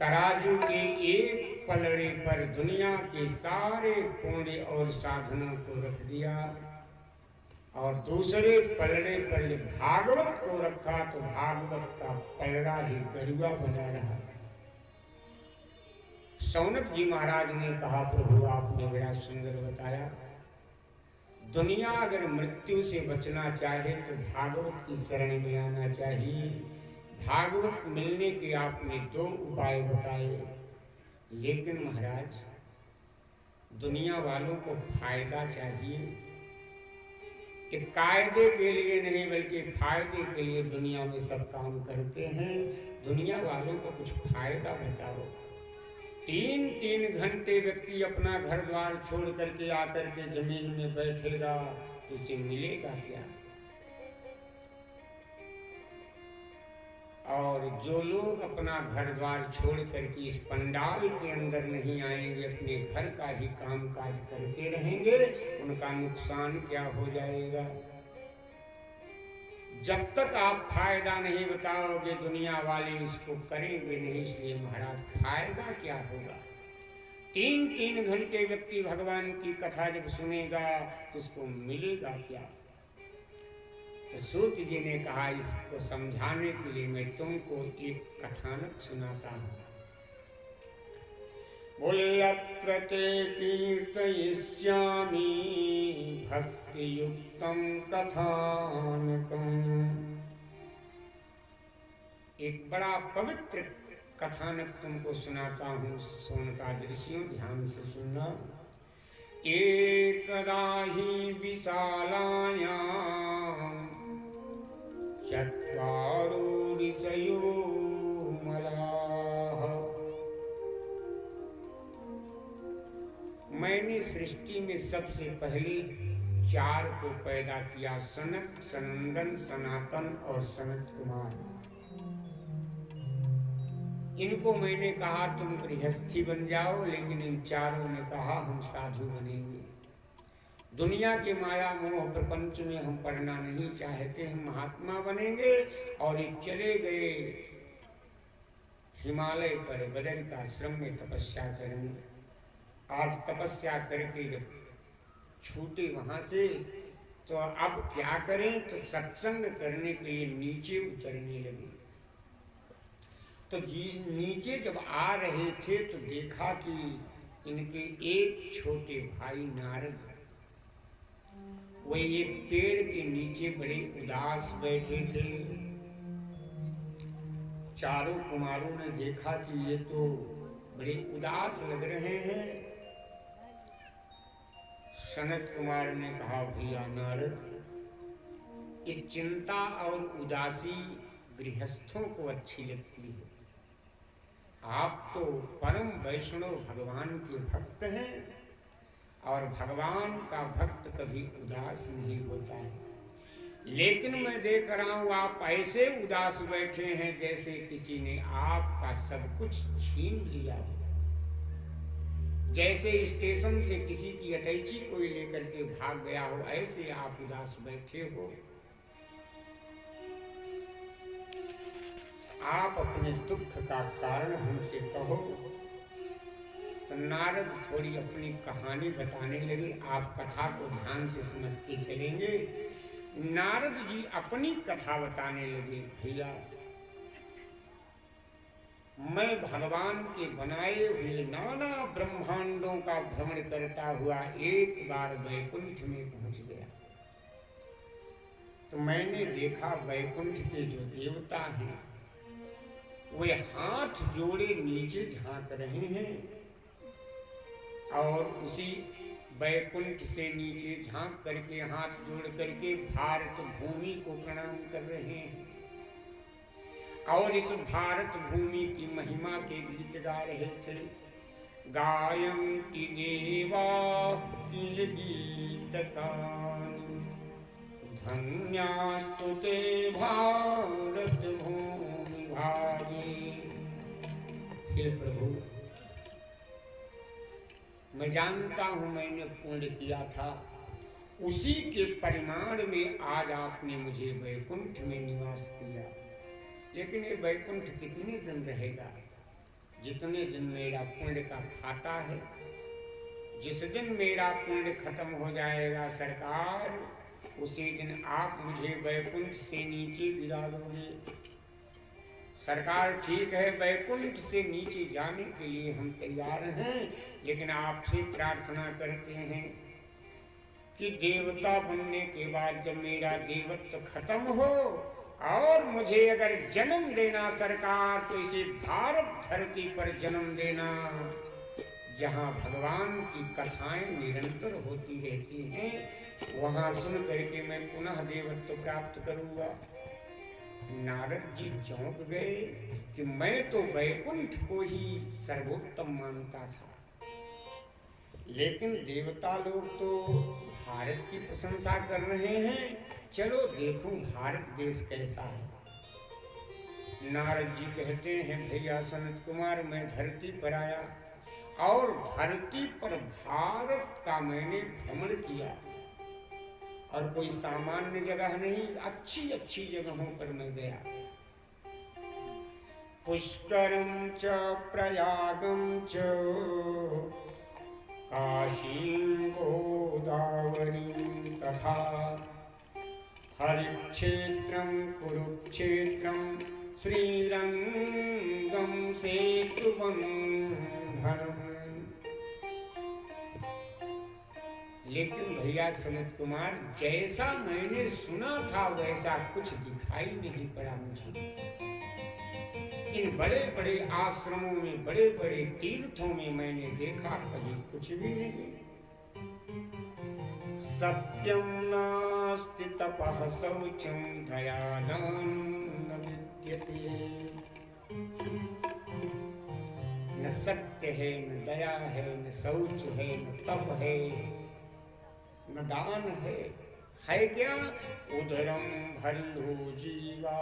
तराजू के एक पलड़े पर दुनिया के सारे पुण्य और साधनों को रख दिया और दूसरे पलड़े पर भागवत को रखा तो भागवत का पलड़ा ही गरुआ बना रहा। शौनक जी महाराज ने कहा, प्रभु आपने बड़ा सुंदर बताया, दुनिया अगर मृत्यु से बचना चाहे तो भागवत की शरण में आना चाहिए। भागवत मिलने के आपने 2 उपाय बताए, लेकिन महाराज दुनिया वालों को फायदा चाहिए कि कायदे के लिए नहीं बल्कि फायदे के लिए दुनिया में सब काम करते हैं। दुनिया वालों को कुछ फायदा बताओ। 3-3 घंटे व्यक्ति अपना घर द्वार छोड़ करके आकर के जमीन में बैठेगा तो उसे मिलेगा क्या? और जो लोग अपना घर द्वार छोड़ करके इस पंडाल के अंदर नहीं आएंगे, अपने घर का ही काम काज करते रहेंगे, उनका नुकसान क्या हो जाएगा? जब तक आप फायदा नहीं बताओगे दुनिया वाले इसको करेंगे नहीं। इसलिए महाराज फायदा क्या होगा? 3-3 घंटे व्यक्ति भगवान की कथा जब सुनेगा तो उसको मिलेगा क्या? तो सूत जी ने कहा, इसको समझाने के लिए मैं तुमको एक कथानक सुनाता हूं। बोल्यप्रते कीर्तयिष्यामि भक्ति युक्तम कथानकम। एक बड़ा पवित्र कथानक तुमको सुनाता हूं। सोनकादृशियों ध्यान से सुनना। एकदा हि विशालायां चत्वारो ऋषयो मलाः। मैंने सृष्टि में सबसे पहले 4 को पैदा किया, सनक, सनंदन, सनातन और सनत कुमार। इनको मैंने कहा तुम गृहस्थी बन जाओ, लेकिन इन चारों ने कहा हम साधु बनेंगे। दुनिया के माया मोह प्रपंच में हम पढ़ना नहीं चाहते, हम महात्मा बनेंगे। और ये चले गए हिमालय पर बदर का आश्रम में तपस्या करने। आज तपस्या करके जब छूटे वहां से तो अब क्या करें? तो सत्संग करने के लिए नीचे उतरने लगे। तो जी नीचे जब आ रहे थे तो देखा कि इनके एक छोटे भाई नारद वो एक पेड़ के नीचे बड़े उदास बैठे थे। चारों कुमारों ने देखा कि ये तो बड़े उदास लग रहे हैं। सनत कुमार ने कहा, भैया नारद, ये चिंता और उदासी गृहस्थों को अच्छी लगती है। आप तो परम वैष्णव भगवान के भक्त हैं और भगवान का भक्त कभी उदास नहीं होता है। लेकिन मैं देख रहा हूं आप ऐसे उदास बैठे हैं जैसे किसी ने आपका सब कुछ छीन लिया हो। जैसे स्टेशन से किसी की अटैची कोई लेकर के भाग गया हो, ऐसे आप उदास बैठे हो। आप अपने दुख का कारण हमसे कहो। तो नारद थोड़ी अपनी कहानी बताने लगे। आप कथा को ध्यान से समझते चलेंगे। नारद जी अपनी कथा बताने लगे। भैया, मैं भगवान के बनाए हुए नाना ब्रह्मांडों का भ्रमण करता हुआ एक बार वैकुंठ में पहुंच गया। तो मैंने देखा वैकुंठ के जो देवता हैं वे हाथ जोड़े नीचे झांक रहे हैं और उसी वैकुंठ से नीचे झांक करके हाथ जोड़ करके भारत भूमि को प्रणाम कर रहे हैं और इस भारत भूमि की महिमा के गीत गा रहे थे। गायन्ति देवा किल गीतकानि धन्यास्तु ते भारत भूमि भागे। हे प्रभु, मैं जानता हूं मैंने पुण्य किया था, उसी के परिमाण में आज आपने मुझे वैकुंठ में निवास किया। लेकिन ये वैकुंठ कितने दिन रहेगा? जितने दिन मेरा पुण्य का खाता है, जिस दिन मेरा पुण्य खत्म हो जाएगा सरकार, उसी दिन आप मुझे वैकुंठ से नीचे गिरा दोगे। सरकार ठीक है, वैकुंठ से नीचे जाने के लिए हम तैयार हैं, लेकिन आपसे प्रार्थना करते हैं कि देवता बनने के बाद जब मेरा देवत्व खत्म हो और मुझे अगर जन्म देना सरकार, तो इसे भारत धरती पर जन्म देना, जहां भगवान की कथाएं निरंतर होती रहती हैं, वहां सुन करके मैं पुनः देवत्व प्राप्त करूंगा। नारद जी चौंक गए कि मैं तो वैकुंठ को ही सर्वोत्तम मानता था, लेकिन देवता लोग तो भारत की प्रशंसा कर रहे हैं, चलो देखूं भारत देश कैसा है। नारद जी कहते हैं, भैया सनत कुमार, मैं धरती पर आया और धरती पर भारत का मैंने भ्रमण किया, और कोई सामान्य जगह नहीं, अच्छी अच्छी जगहों पर मैं गया। पुष्करम च प्रयागम च काशीं गोदावरीं तथा हरिक्षेत्रं कुरुक्षेत्रं श्रीरंगं सेतुबंधनम्। लेकिन भैया सनत कुमार, जैसा मैंने सुना था वैसा कुछ दिखाई नहीं पड़ा मुझे। इन बड़े बड़े आश्रमों में, बड़े बड़े तीर्थों में मैंने देखा, कहीं कुछ भी नहीं। सत्यम नास्ति तपः शौचम दयादानं न विद्यते। न सत्य है, न दया है, न शौच है, न तप है, न दान है क्या? उदरम भल्लो जीवा।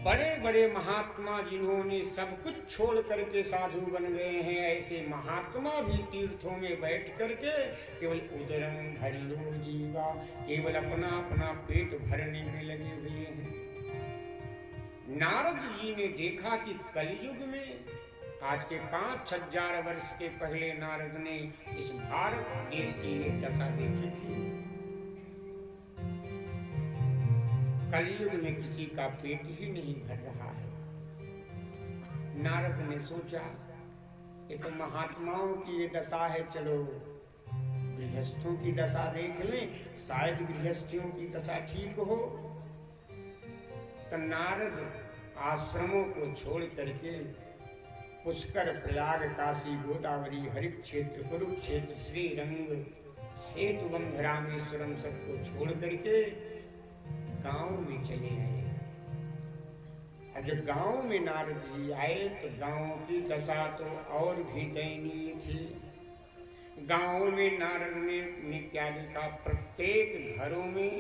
बड़े बड़े महात्मा जिन्होंने सब कुछ छोड़ करके साधु बन गए हैं, ऐसे महात्मा भी तीर्थों में बैठ करके केवल उदरम भल्लो जीवा, केवल अपना अपना पेट भरने में लगे हुए हैं। नारद जी ने देखा कि कलयुग में, आज के 5,000 वर्ष के पहले नारद ने इस भारत देश की एक दशा देखी थी। कलयुग में किसी का पेट ही नहीं भर रहा है। नारद ने सोचा, ये तो महात्माओं की ये दशा है, चलो गृहस्थों की दशा देख लें, शायद गृहस्थियों की दशा ठीक हो। तो नारद आश्रमों को छोड़ करके पुष्कर, प्रयाग, काशी, गोदावरी, हरिक्षेत्र, कुरुक्षेत्र, श्रीरंग, सेतुबंध, रामेश्वरम सबको छोड़ करके गांव में चले आए। और जब गांव में नारद जी आए तो गांव की दशा तो और भी दयनीय थी। गांव में नारद ने क्या देखा? प्रत्येक घरों में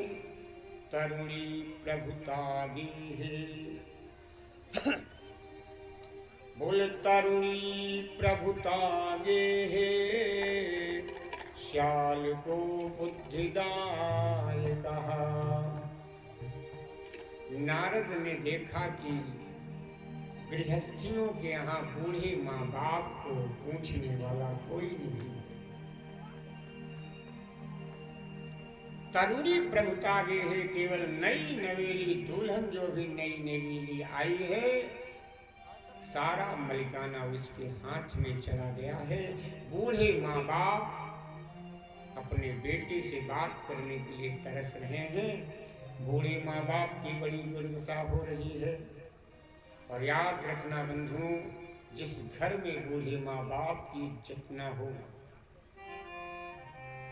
तरुणी प्रभुतागी है। बोले तरुणी प्रभुतागे है, श्याल को बुद्धिदाय कहा। नारद ने देखा कि गृहस्थियों के यहाँ बूढ़े माँ बाप को पूछने वाला कोई नहीं। तरुणी प्रभुतागे है, केवल नई नवेली दुल्हन जो भी नई नवेली आई है, सारा मलिकाना उसके हाथ में चला गया है। बूढ़े माँ बाप अपने बेटे से बात करने के लिए तरस रहे हैं। बूढ़े माँ बाप की बड़ी दुर्दशा हो रही है। और याद रखना बंधुओं, जिस घर में बूढ़े माँ बाप की इज्जत न हो,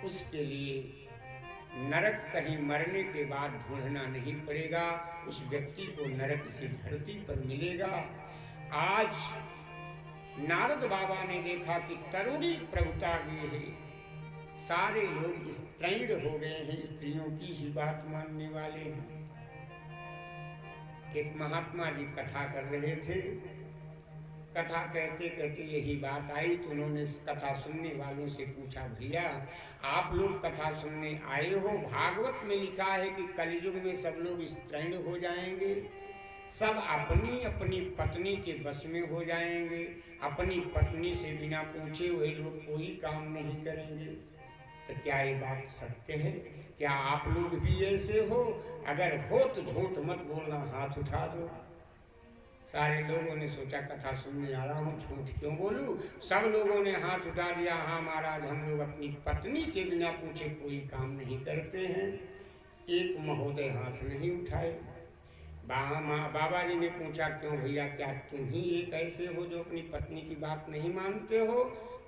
उसके लिए नरक कहीं मरने के बाद ढूंढना नहीं पड़ेगा, उस व्यक्ति को नरक इसी धरती पर मिलेगा। आज नारद बाबा ने देखा कि तरुणी प्रभुता भी है, सारे लोग स्त्रैण हो गए हैं, स्त्रियों की ही बात मानने वाले हैं। एक महात्मा जी कथा कर रहे थे, कथा कहते कहते यही बात आई तो उन्होंने कथा सुनने वालों से पूछा, भैया आप लोग कथा सुनने आए हो, भागवत में लिखा है कि कलयुग में सब लोग स्त्रैण हो जाएंगे, सब अपनी अपनी पत्नी के बस में हो जाएंगे, अपनी पत्नी से बिना पूछे वे लोग कोई काम नहीं करेंगे। तो क्या ये बात सत्य है? क्या आप लोग भी ऐसे हो? अगर हो तो झूठ मत बोलना, हाथ उठा दो। सारे लोगों ने सोचा कथा सुनने आ रहा हूँ, झूठ क्यों बोलूं। सब लोगों ने हाथ उठा दिया, हाँ महाराज हम लोग अपनी पत्नी से बिना पूछे कोई काम नहीं करते हैं। एक महोदय हाथ नहीं उठाए। बाबा जी ने पूछा क्यों भैया, क्या तुम ही एक ऐसे हो जो अपनी पत्नी की बात नहीं मानते हो?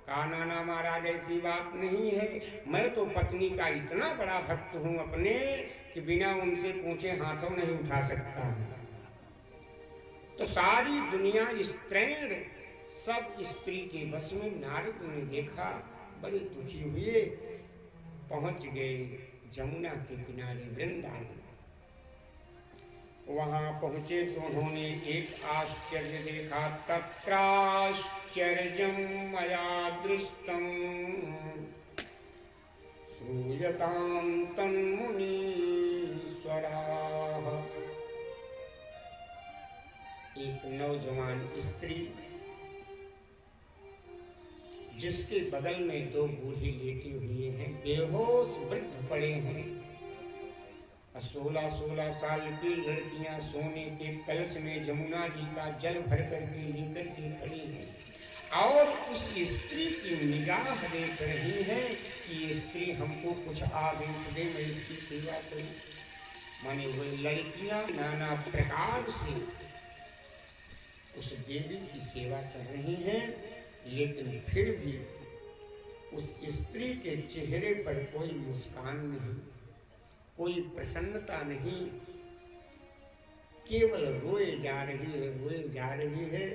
कहा ना महाराज ऐसी बात नहीं है, मैं तो पत्नी का इतना बड़ा भक्त हूँ अपने कि बिना उनसे पूछे हाथों नहीं उठा सकता। तो सारी दुनिया स्त्रीण सब स्त्री के बस में। नारद ने देखा, बड़े दुखी हुए, पहुंच गए जमुना के किनारे वृंदावन। वहां पहुंचे तो उन्होंने एक आश्चर्य देखा। तत्राश्चर्यं मया दृष्टं श्रूयतां तन्मुनीश्वराः। एक नौजवान स्त्री जिसके बगल में दो बूढ़े लेटे हुए हैं, बेहोश वृद्ध पड़े हैं। 16-16 साल की लड़कियां सोने के कलश में जमुना जी का जल भर करके लेकर के खड़ी हैं और उस स्त्री की निगाह देख रही है कि ये स्त्री हमको कुछ आदेश दे, मैं इसकी सेवा करूं। माने वो लड़कियां नाना प्रकार से उस देवी की सेवा कर रही हैं, लेकिन फिर भी उस स्त्री के चेहरे पर कोई मुस्कान नहीं, कोई प्रसन्नता नहीं, केवल रोए जा रही है, रोए जा रही है।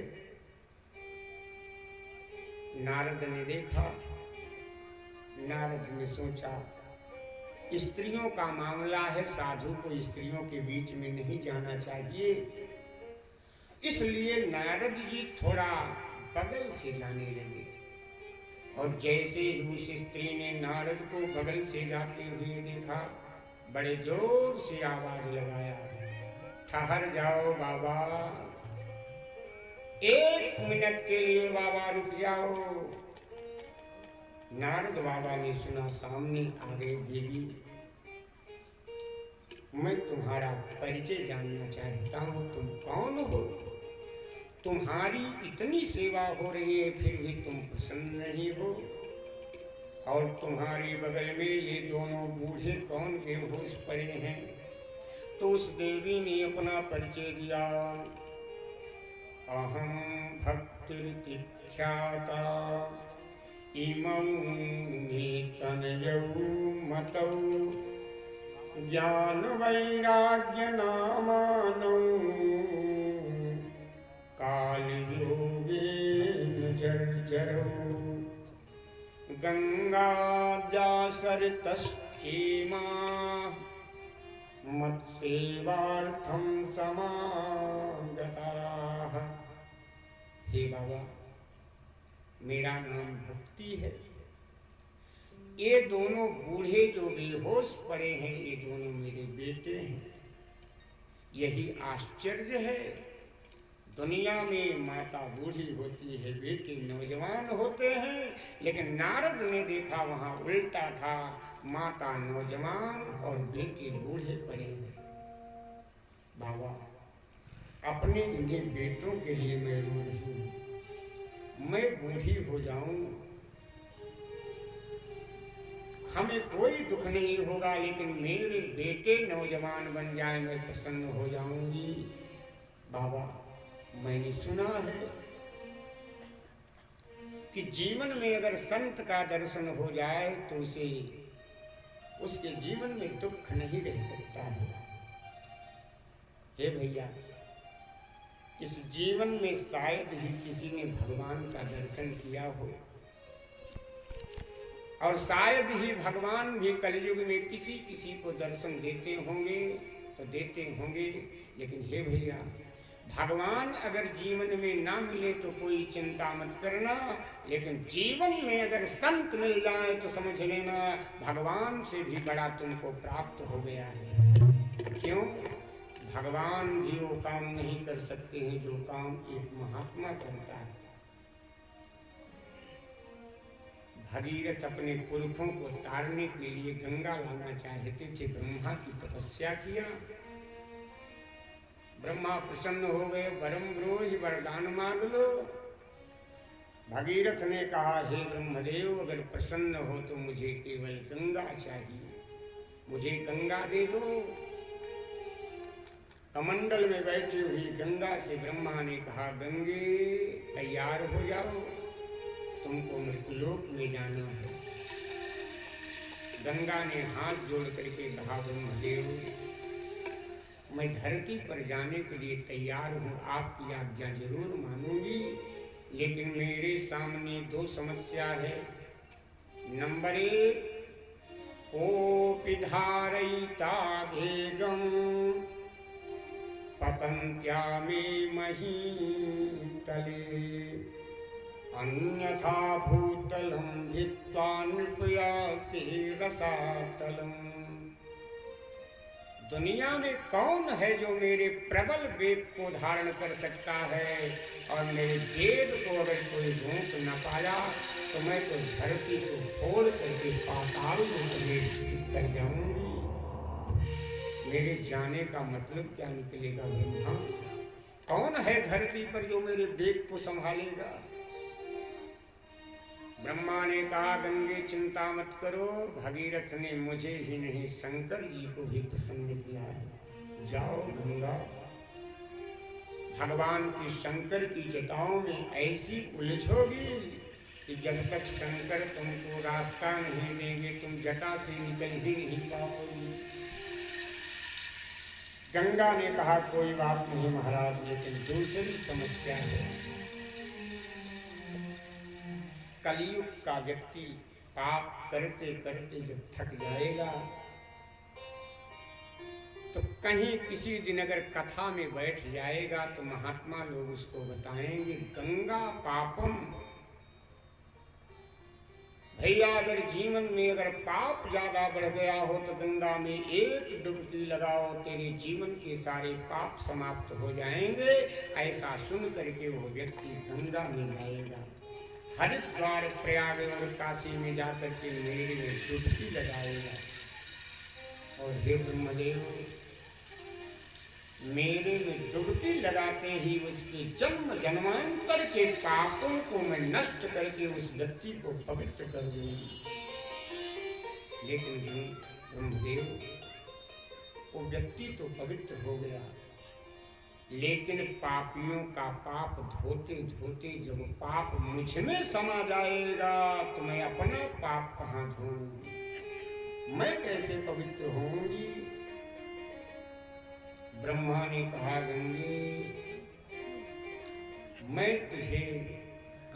नारद ने देखा, नारद ने सोचा स्त्रियों का मामला है, साधु को स्त्रियों के बीच में नहीं जाना चाहिए। इसलिए नारद जी थोड़ा बगल से जाने लगे और जैसे ही उस स्त्री ने नारद को बगल से जाते हुए देखा, बड़े जोर से आवाज लगाया, ठहर जाओ बाबा, 1 मिनट के लिए बाबा रुक जाओ। नारद बाबा ने सुना, सामने आ गए देवी, मैं तुम्हारा परिचय जानना चाहता हूँ, तुम कौन हो? तुम्हारी इतनी सेवा हो रही है फिर भी तुम प्रसन्न नहीं हो, और तुम्हारे बगल में ये दोनों बूढ़े कौन बेहोश पड़े हैं? तो उस देवी ने अपना परिचय दिया, अहम भक्तिरिति ख्याता इमं तनयौ मतौ ज्ञान वैराग्य नामानौ कालयोगेन जर्जरौ गंगाद्यासरितश्चेमा मत्सेवार्थं समागताः। हे बाबा, मेरा नाम भक्ति है। ये दोनों बूढ़े जो बेहोश पड़े हैं, ये दोनों मेरे बेटे हैं। यही आश्चर्य है, दुनिया में माता बूढ़ी होती है, बेटे नौजवान होते हैं, लेकिन नारद ने देखा वहां उल्टा था, माता नौजवान और बेटे बूढ़े पड़े हैं। बाबा, अपने इन्हीं बेटों के लिए मैं रो रही हूँ। मैं बूढ़ी हो जाऊं, हमें कोई दुख नहीं होगा, लेकिन मेरे बेटे नौजवान बन जाए, मैं प्रसन्न हो जाऊंगी। बाबा, मैंने सुना है कि जीवन में अगर संत का दर्शन हो जाए तो उसके जीवन में दुख नहीं रह सकता है। हे भैया, इस जीवन में शायद ही किसी ने भगवान का दर्शन किया हो, और शायद ही भगवान भी कलयुग में किसी किसी को दर्शन देते होंगे तो देते होंगे। लेकिन हे भैया, भगवान अगर जीवन में ना मिले तो कोई चिंता मत करना, लेकिन जीवन में अगर संत मिल जाए तो समझ लेना भगवान से भी बड़ा तुमको प्राप्त हो गया है। क्यों? भगवान भी वो काम नहीं कर सकते हैं जो काम एक महात्मा करता है। भगीरथ अपने पुरखों को तारने के लिए गंगा लाना चाहते थे, ब्रह्मा की तपस्या किया, ब्रह्मा प्रसन्न हो गए, वरम ब्रोहि वरदान मांग लो। भगीरथ ने कहा, हे ब्रह्मदेव, अगर प्रसन्न हो तो मुझे केवल गंगा चाहिए, मुझे गंगा दे दो। कमंडल में बैठी हुई गंगा से ब्रह्मा ने कहा, गंगे तैयार हो जाओ, तुमको मृत्युलोक में जाना है। गंगा ने हाथ जोड़ करके कहा, ब्रह्मदेव, मैं धरती पर जाने के लिए तैयार हूँ, आपकी आज्ञा जरूर मानूंगी, लेकिन मेरे सामने दो समस्या है। नंबर 1, कोपि धारयिता भेगम पतन्त्या मे महीतले, अन्यथा भूतलं भित्त्वा नृपयासे रसातलम्। दुनिया में कौन है जो मेरे प्रबल वेग को धारण कर सकता है, और मेरे वेग को अगर कोई रोक न पाया तो मैं तो धरती को फोड़ करके पाताल लोक में स्थित कर जाऊंगी। मेरे जाने का मतलब क्या निकलेगा ब्रह्मा? कौन है धरती पर जो मेरे वेग को संभालेगा? ब्रह्मा ने कहा, गंगे चिंता मत करो, भगीरथ ने मुझे ही नहीं शंकर जी को भी प्रसन्न किया है। जाओ गंगा, भगवान की शंकर की जटाओं में ऐसी उलझोगी कि जब तक शंकर तुमको रास्ता नहीं देंगे तुम जटा से निकल ही नहीं पाओगी। गंगा ने कहा, कोई बात नहीं महाराज, लेकिन दूसरी समस्या है। कलयुग का व्यक्ति पाप करते करते जब थक जाएगा तो कहीं किसी दिन अगर कथा में बैठ जाएगा तो महात्मा लोग उसको बताएंगे, गंगा पापम। भैया, अगर जीवन में अगर पाप ज्यादा बढ़ गया हो तो गंगा में एक डुबकी लगाओ, तेरे जीवन के सारे पाप समाप्त हो जाएंगे। ऐसा सुन करके वो व्यक्ति गंगा में जाएगा, हरिद्वार, प्रयाग और काशी में जाकर के मेरे में डुबकी लगाएगा, और हे ब्रह्मदेव, मेरे में डुबकी लगाते ही उसके जन्म जन्मांतर के पापों को मैं नष्ट करके उस व्यक्ति को पवित्र कर दूंगी। लेकिन ब्रह्मदेव, वो व्यक्ति तो पवित्र हो गया, लेकिन पापियों का पाप धोते धोते जब पाप मुझ में समा जाएगा तो मैं अपना पाप कहाँ धोऊंगी, मैं कैसे पवित्र होऊंगी? ब्रह्मा ने कहा, गंगे, मैं तुझे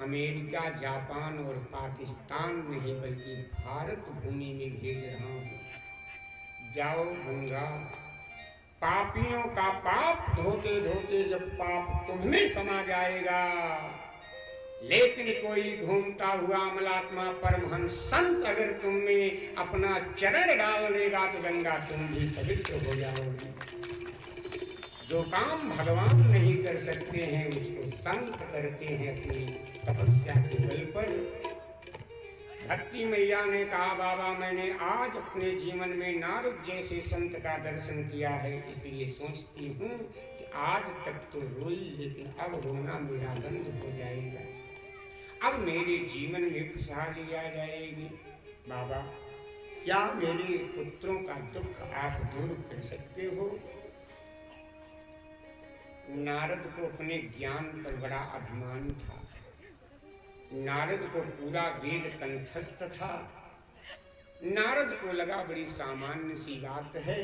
अमेरिका, जापान और पाकिस्तान नहीं बल्कि भारत भूमि में भेज रहा हूँ। जाओ गंगा, पापियों का पाप धोते धोते जब पाप तुम्हें समा जाएगा, लेकिन कोई घूमता हुआ अमलात्मा परमहंस संत अगर तुम में अपना चरण डाल देगा तो गंगा तुम भी पवित्र हो जाओगी। जो काम भगवान नहीं कर सकते हैं उसको संत करते हैं अपनी तपस्या के बल पर। भक्ति मैया ने कहा, बाबा, मैंने आज अपने जीवन में नारद जैसे संत का दर्शन किया है, इसलिए सोचती हूँ कि आज तक तो रोई, लेकिन अब रोना मेरा बंद हो जाएगा, अब मेरे जीवन में खुशहाली आ जाएगी। बाबा, क्या मेरे पुत्रों का दुख आप दूर कर सकते हो? नारद को अपने ज्ञान पर बड़ा अभिमान था, नारद को पूरा वेद कंठस्थ था। नारद को लगा बड़ी सामान्य सी बात है,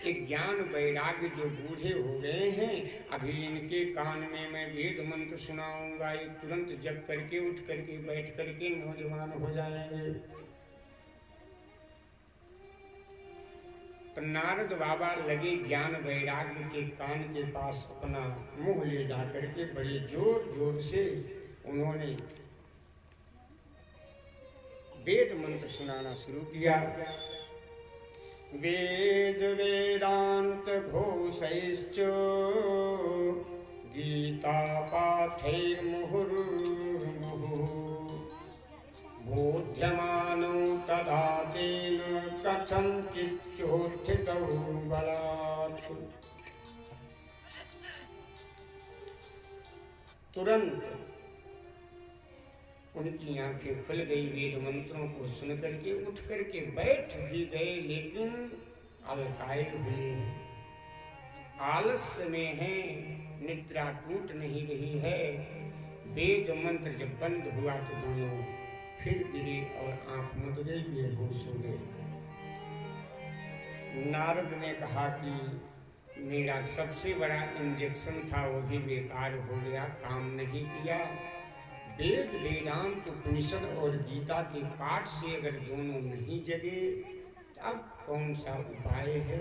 एक ज्ञान वैराग्य जो बूढ़े हो गए हैं, अभी इनके कान में मैं वेद मंत्र सुनाऊंगा, ये तुरंत जग करके उठ करके बैठ करके नौजवान हो जाएंगे। तो नारद बाबा लगे ज्ञान वैराग्य के कान के पास अपना मुंह ले जा करके बड़े जोर जोर से उन्होंने वेद मंत्र सुनाना शुरू किया। वेद वेदांत घोषैश्च गीता पाठैर्मुहुर्मुहुः बोध्यमानो तदा तेन कथंचिच्चोत्थितौ बलात्। तुरंत उनकी आंखें खुल गई, वेद मंत्रों को सुन करके उठ करके बैठ भी गए, लेकिन आलसाए हुए, आलस्य में है, निद्रा टूट नहीं रही है। वेद मंत्र जब बंद हुआ तो दोनों फिर गिरे और आंख मुद गई, बेहोश हो गए। नारद ने कहा कि मेरा सबसे बड़ा इंजेक्शन था वो भी बेकार हो गया, काम नहीं किया। वेद वेदांत उपनिषद और गीता के पाठ से अगर दोनों नहीं जगे तब कौन सा उपाय है।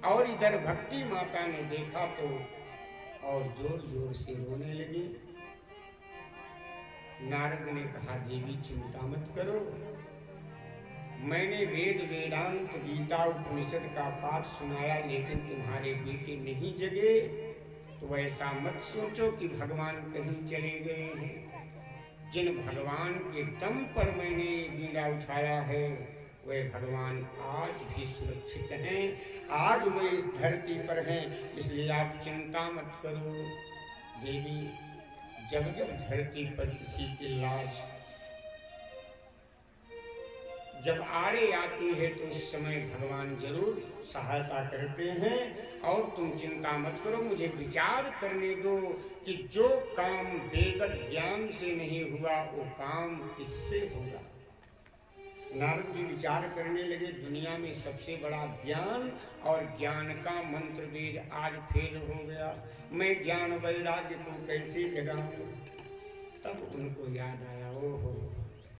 और इधर भक्ति माता ने देखा तो और जोर जोर से रोने लगी। नारद ने कहा देवी चिंता मत करो, मैंने वेद वेदांत गीता उपनिषद का पाठ सुनाया लेकिन तुम्हारे बेटे नहीं जगे, तो ऐसा मत सोचो कि भगवान कहीं चले गए हैं। जिन भगवान के दम पर मैंने बीड़ा उठाया है वे भगवान आज भी सुरक्षित हैं, आज वे इस धरती पर हैं, इसलिए आप चिंता मत करो। देवी जब जब धरती पर किसी की लाश जब आड़े आती है तो उस समय भगवान जरूर सहायता करते हैं। और तुम चिंता मत करो, मुझे विचार करने दो कि जो काम वेद ज्ञान से नहीं हुआ वो काम किससे होगा। नारद जी विचार करने लगे, दुनिया में सबसे बड़ा ज्ञान और ज्ञान का मंत्र वेद आज फेल हो गया, मैं ज्ञान वैराग्य को कैसे जगाऊं। तब उनको याद आया, ओहो